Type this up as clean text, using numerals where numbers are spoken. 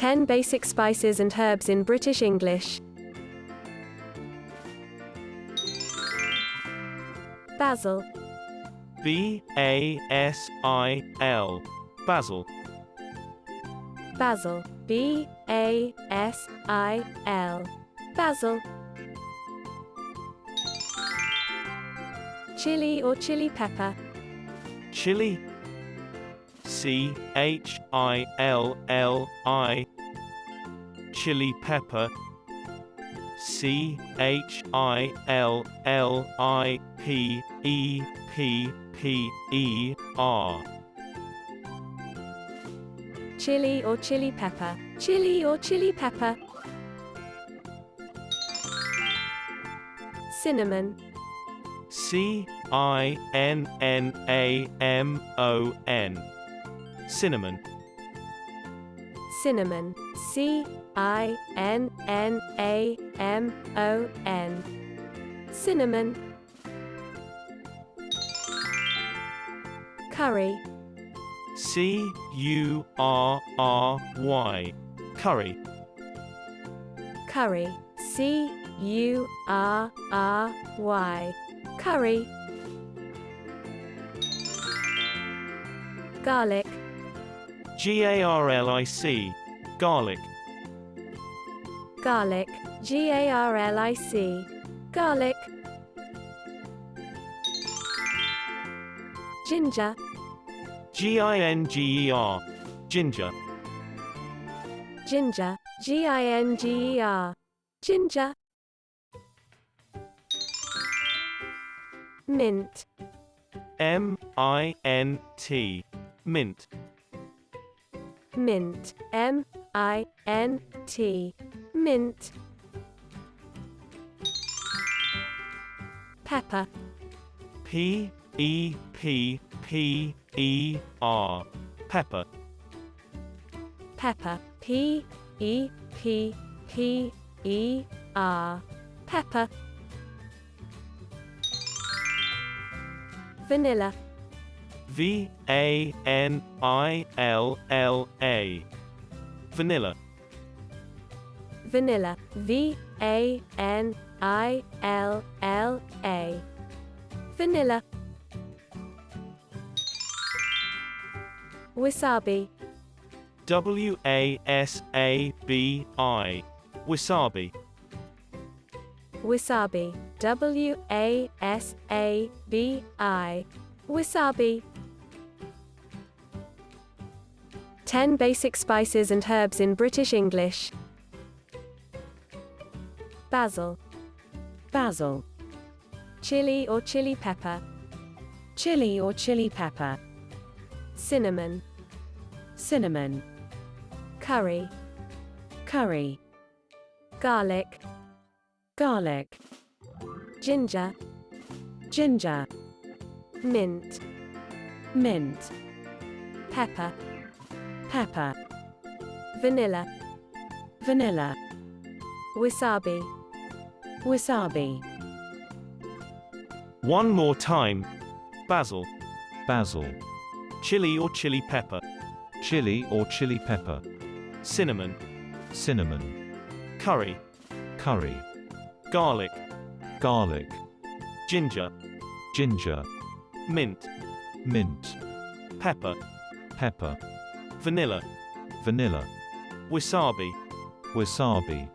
10 basic spices and herbs in British English. Basil. B-A-S-I-L. Basil. Basil. B-A-S-I-L. Basil. Chili or chili pepper. Chilli. C-H-I-L-L-I. Chili pepper. C-H-I-L-L-I-P-E-P-P-E-R. Chili or chili pepper. Chili or chili pepper. Cinnamon. C-I-N-N-A-M-O-N. Cinnamon. Cinnamon. C-I-N-N-A-M-O-N. Cinnamon. Curry. C-U-R-R-Y. Curry. Curry. C-U-R-R-Y. Curry. Garlic. G-A-R-L-I-C. Garlic. Garlic. G-A-R-L-I-C. Garlic. Ginger. G-I-N-G-E-R. Ginger. Ginger. G-I-N-G-E-R. Ginger. Mint. M-I-N-T. Mint. Mint. M-I-N-T. Mint. Pepper. P-E-P-P-E-R. Pepper. Pepper. P-E-P-P-E-R. Pepper. Vanilla. V-A-N-I-L-L-A. Vanilla. Vanilla. V-A-N-I-L-L-A. Vanilla. Wasabi. W-A-S-A-B-I. Wasabi. Wasabi. W-A-S-A-B-I. Wasabi. 10 basic spices and herbs in British English. Basil. Basil. Chili or chili pepper. Chili or chili pepper. Cinnamon. Cinnamon. Curry. Curry. Garlic. Garlic. Ginger. Ginger. Mint. Mint. Pepper. Pepper. Vanilla. Vanilla. Wasabi. Wasabi. One more time. Basil. Basil. Chili or chili pepper. Chili or chili pepper. Cinnamon. Cinnamon. Curry. Curry. Garlic. Garlic. Ginger. Ginger. Mint. Mint. Pepper. Pepper. Vanilla. Vanilla. Wasabi. Wasabi.